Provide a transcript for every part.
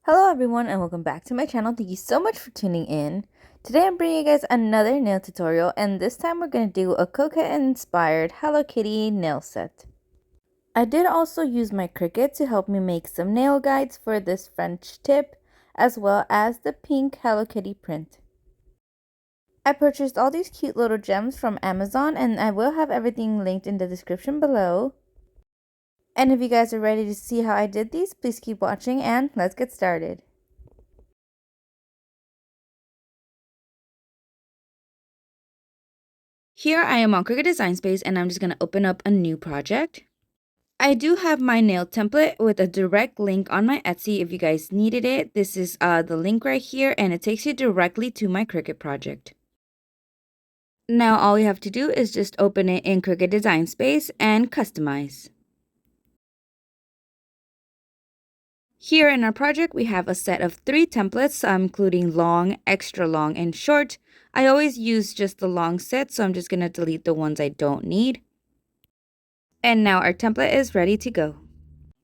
Hello everyone and welcome back to my channel. Thank you so much for tuning in. Today I'm bringing you guys another nail tutorial, and this time we're going to do a Coquette inspired Hello Kitty nail set. I did also use my Cricut to help me make some nail guides for this French tip as well as the pink Hello Kitty print. I purchased all these cute little gems from Amazon, and I will have everything linked in the description below. And if you guys are ready to see how I did these, please keep watching and let's get started. Here I am on Cricut Design Space, and I'm just going to open up a new project. I do have my nail template with a direct link on my Etsy if you guys needed it. This is the link right here, and it takes you directly to my Cricut project. Now all you have to do is just open it in Cricut Design Space and customize. Here in our project, we have a set of 3 templates, including long, extra long, and short. I always use just the long set, so I'm just going to delete the ones I don't need. And now our template is ready to go.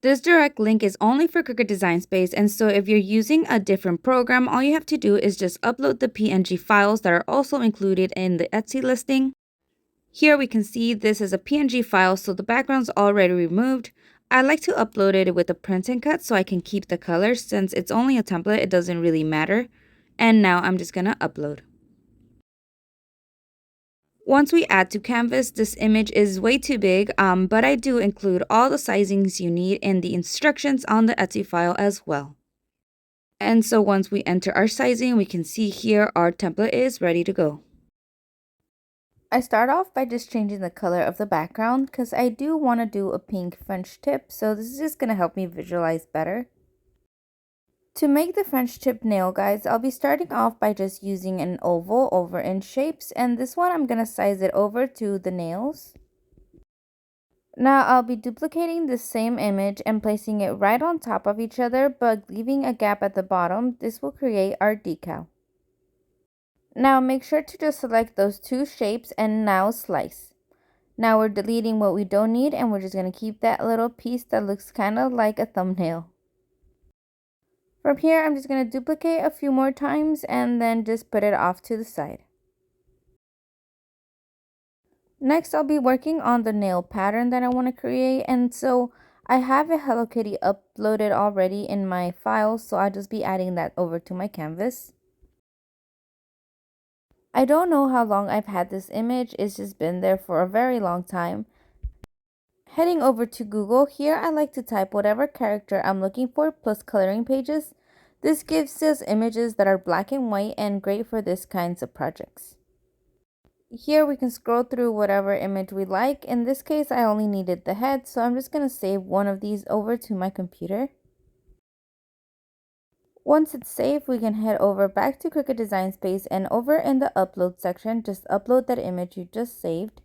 This direct link is only for Cricut Design Space, and so if you're using a different program, all you have to do is just upload the PNG files that are also included in the Etsy listing. Here we can see this is a PNG file, so the background's already removed. I like to upload it with a print and cut so I can keep the colors. Since it's only a template, it doesn't really matter. And now I'm just gonna upload. Once we add to canvas, this image is way too big, but I do include all the sizings you need in the instructions on the Etsy file as well. And so once we enter our sizing, we can see here our template is ready to go. I start off by just changing the color of the background because I do want to do a pink French tip, so this is just going to help me visualize better. To make the French tip nail guides, I'll be starting off by just using an oval over in shapes, and this one I'm going to size it over to the nails. Now I'll be duplicating the same image and placing it right on top of each other, but leaving a gap at the bottom. This will create our decal. Now make sure to just select those 2 shapes and now slice. Now we're deleting what we don't need, and we're just going to keep that little piece that looks kind of like a thumbnail. From here, I'm just going to duplicate a few more times and then just put it off to the side. Next, I'll be working on the nail pattern that I want to create, and so I have a Hello Kitty uploaded already in my files, so I'll just be adding that over to my canvas. I don't know how long I've had this image, it's just been there for a very long time. Heading over to Google, here I like to type whatever character I'm looking for plus coloring pages. This gives us images that are black and white and great for this kinds of projects. Here we can scroll through whatever image we like. In this case, I only needed the head, so I'm just going to save one of these over to my computer. Once it's saved, we can head over back to Cricut Design Space, and over in the upload section, just upload that image you just saved.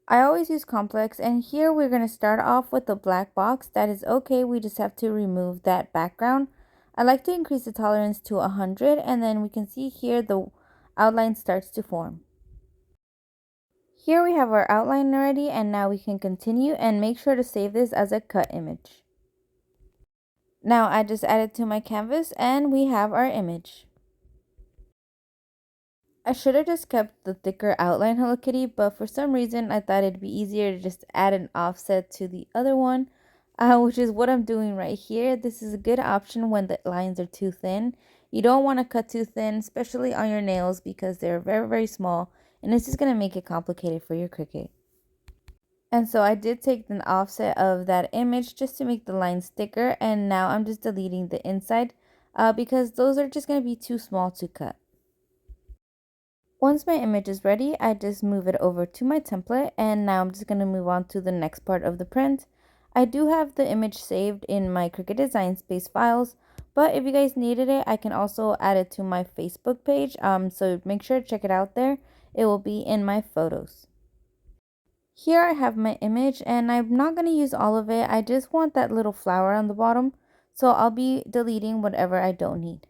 I always use complex, and here we're going to start off with the black box. That is okay, we just have to remove that background. I like to increase the tolerance to 100, and then we can see here the outline starts to form. Here we have our outline already, and now we can continue and make sure to save this as a cut image. Now I just added to my canvas and we have our image. I should have just kept the thicker outline Hello Kitty, but for some reason I thought it'd be easier to just add an offset to the other one, which is what I'm doing right here. This is a good option when the lines are too thin. You don't want to cut too thin, especially on your nails, because they're very, very small, and it's just going to make it complicated for your Cricut. And so I did take an offset of that image just to make the lines thicker, and now I'm just deleting the inside because those are just going to be too small to cut. Once my image is ready, I just move it over to my template, and now I'm just going to move on to the next part of the print. I do have the image saved in my Cricut Design Space files, but if you guys needed it, I can also add it to my Facebook page, so make sure to check it out there. It will be in my photos. Here I have my image, and I'm not going to use all of it. I just want that little flower on the bottom, so I'll be deleting whatever I don't need.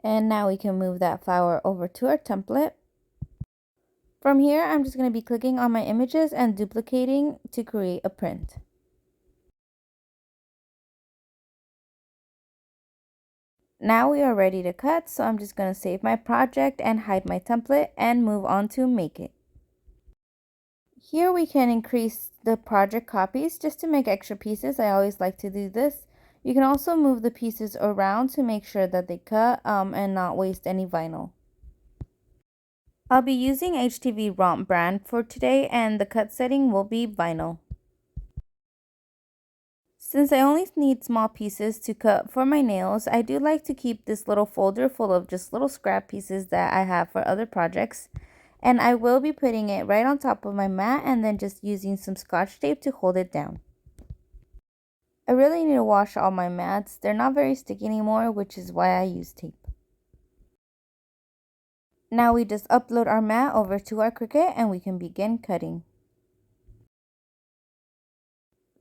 And now we can move that flower over to our template. From here, I'm just going to be clicking on my images and duplicating to create a print. Now we are ready to cut, so I'm just going to save my project and hide my template and move on to make it. Here we can increase the project copies just to make extra pieces. I always like to do this. You can also move the pieces around to make sure that they cut and not waste any vinyl. I'll be using HTV Romp brand for today, and the cut setting will be vinyl. Since I only need small pieces to cut for my nails, I do like to keep this little folder full of just little scrap pieces that I have for other projects. And I will be putting it right on top of my mat and then just using some scotch tape to hold it down. I really need to wash all my mats. They're not very sticky anymore, which is why I use tape. Now we just upload our mat over to our Cricut and we can begin cutting.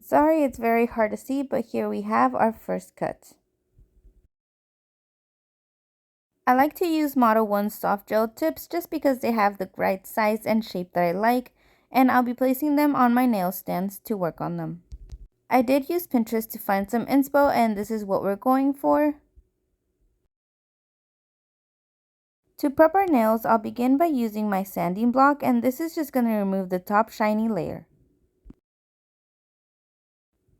Sorry, it's very hard to see, but here we have our first cut. I like to use Model 1 soft gel tips just because they have the right size and shape that I like, and I'll be placing them on my nail stands to work on them. I did use Pinterest to find some inspo, and this is what we're going for. To prep our nails, I'll begin by using my sanding block, and this is just going to remove the top shiny layer.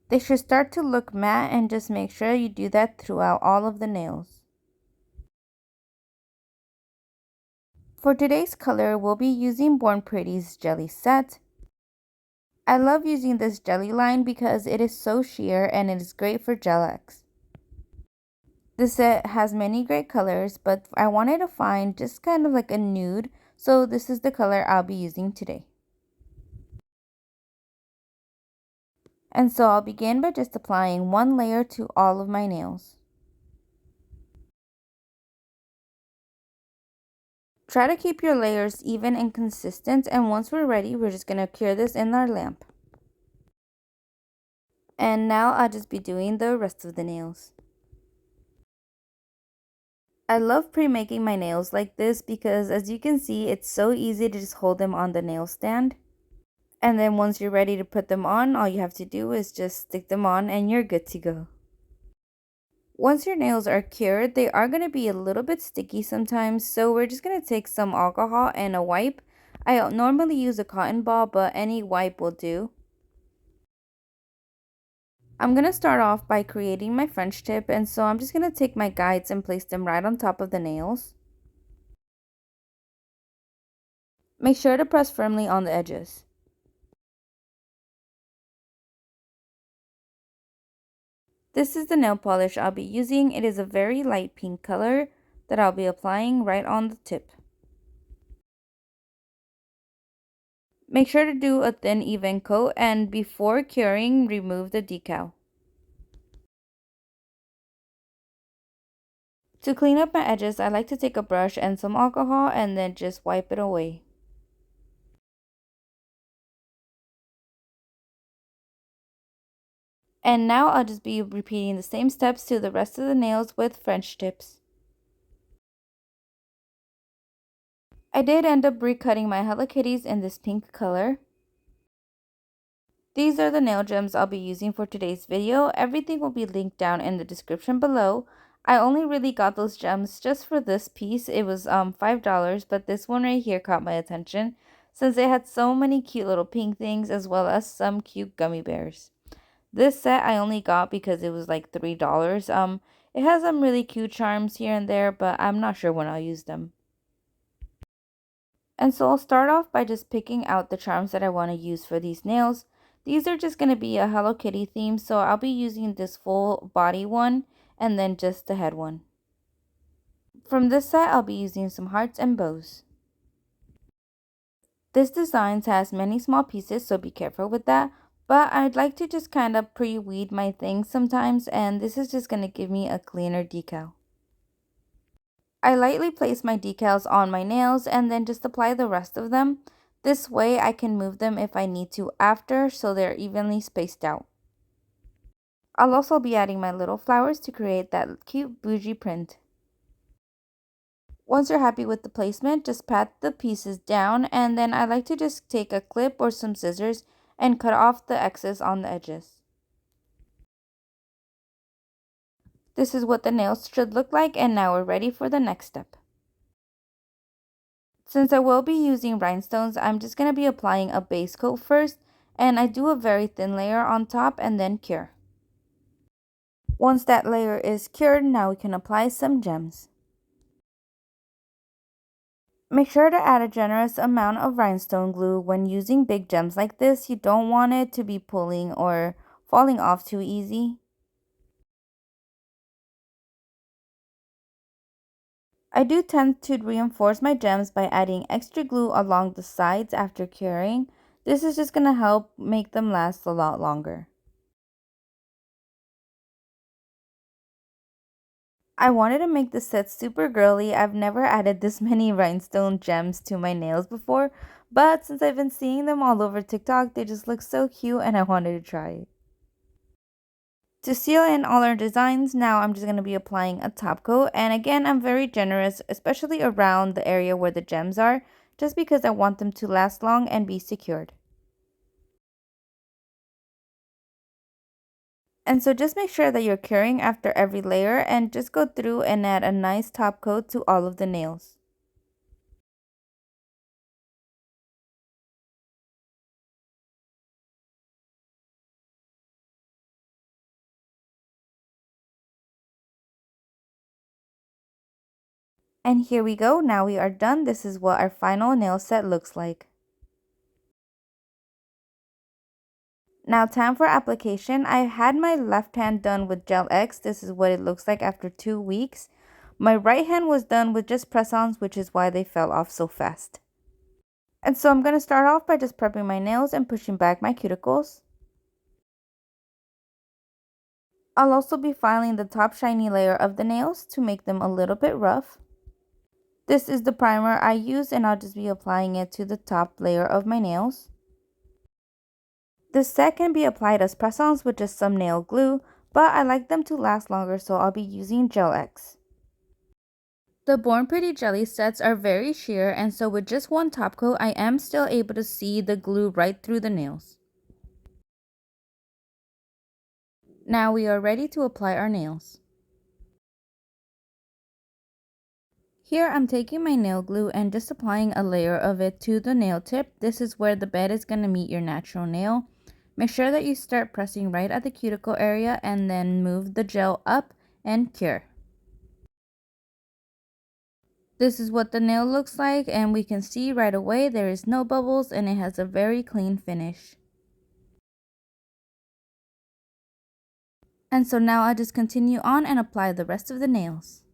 They should start to look matte, and just make sure you do that throughout all of the nails. For today's color, we'll be using Born Pretty's Jelly Set. I love using this jelly line because it is so sheer and it is great for gel X. This set has many great colors, but I wanted to find just kind of like a nude, so this is the color I'll be using today. And so I'll begin by just applying one layer to all of my nails. Try to keep your layers even and consistent, and once we're ready, we're just going to cure this in our lamp. And now I'll just be doing the rest of the nails. I love pre-making my nails like this because as you can see, it's so easy to just hold them on the nail stand. And then once you're ready to put them on, all you have to do is just stick them on and you're good to go. Once your nails are cured, they are going to be a little bit sticky sometimes, so we're just going to take some alcohol and a wipe. I normally use a cotton ball, but any wipe will do. I'm going to start off by creating my French tip, and so I'm just going to take my guides and place them right on top of the nails. Make sure to press firmly on the edges. This is the nail polish I'll be using. It is a very light pink color that I'll be applying right on the tip. Make sure to do a thin even coat, and before curing, remove the decal. To clean up my edges, I like to take a brush and some alcohol and then just wipe it away. And now I'll just be repeating the same steps to the rest of the nails with French tips. I did end up recutting my Hello Kitties in this pink color. These are the nail gems I'll be using for today's video. Everything will be linked down in the description below. I only really got those gems just for this piece. It was $5, but this one right here caught my attention since it had so many cute little pink things as well as some cute gummy bears. This set I only got because it was like $3. It has some really cute charms here and there, but I'm not sure when I'll use them. And so I'll start off by just picking out the charms that I want to use for these nails. These are just going to be a Hello Kitty theme, so I'll be using this full body one and then just the head one. From this set, I'll be using some hearts and bows. This design has many small pieces, so be careful with that. But I'd like to just kind of pre-weed my things sometimes, and this is just going to give me a cleaner decal. I lightly place my decals on my nails and then just apply the rest of them. This way I can move them if I need to after, so they're evenly spaced out. I'll also be adding my little flowers to create that cute bougie print. Once you're happy with the placement, just pat the pieces down, and then I like to just take a clip or some scissors and cut off the excess on the edges. This is what the nails should look like, and now we're ready for the next step. Since I will be using rhinestones, I'm just going to be applying a base coat first, and I do a very thin layer on top and then cure. Once that layer is cured, now we can apply some gems. Make sure to add a generous amount of rhinestone glue. When using big gems like this, you don't want it to be pulling or falling off too easy. I do tend to reinforce my gems by adding extra glue along the sides after curing. This is just going to help make them last a lot longer. I wanted to make the set super girly. I've never added this many rhinestone gems to my nails before, but since I've been seeing them all over TikTok, they just look so cute and I wanted to try it. To seal in all our designs, now I'm just going to be applying a top coat, and again I'm very generous, especially around the area where the gems are, just because I want them to last long and be secured. And so just make sure that you're curing after every layer and just go through and add a nice top coat to all of the nails. And here we go, now we are done. This is what our final nail set looks like. Now time for application. I had my left hand done with Gel X. This is what it looks like after 2 weeks. My right hand was done with just press-ons, which is why they fell off so fast. And so I'm going to start off by just prepping my nails and pushing back my cuticles. I'll also be filing the top shiny layer of the nails to make them a little bit rough. This is the primer I use, and I'll just be applying it to the top layer of my nails. This set can be applied as press-ons with just some nail glue, but I like them to last longer, so I'll be using Gel X. The Born Pretty jelly sets are very sheer, and so with just one top coat, I am still able to see the glue right through the nails. Now we are ready to apply our nails. Here I'm taking my nail glue and just applying a layer of it to the nail tip. This is where the bed is going to meet your natural nail. Make sure that you start pressing right at the cuticle area and then move the gel up and cure. This is what the nail looks like, and we can see right away there is no bubbles and it has a very clean finish. And so now I'll just continue on and apply the rest of the nails.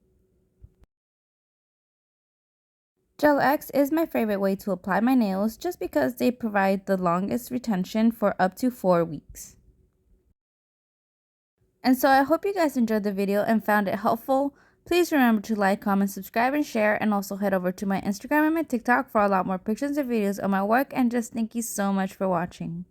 Gel X is my favorite way to apply my nails just because they provide the longest retention for up to 4 weeks. And so I hope you guys enjoyed the video and found it helpful. Please remember to like, comment, subscribe, and share, and also head over to my Instagram and my TikTok for a lot more pictures and videos of my work, and just thank you so much for watching.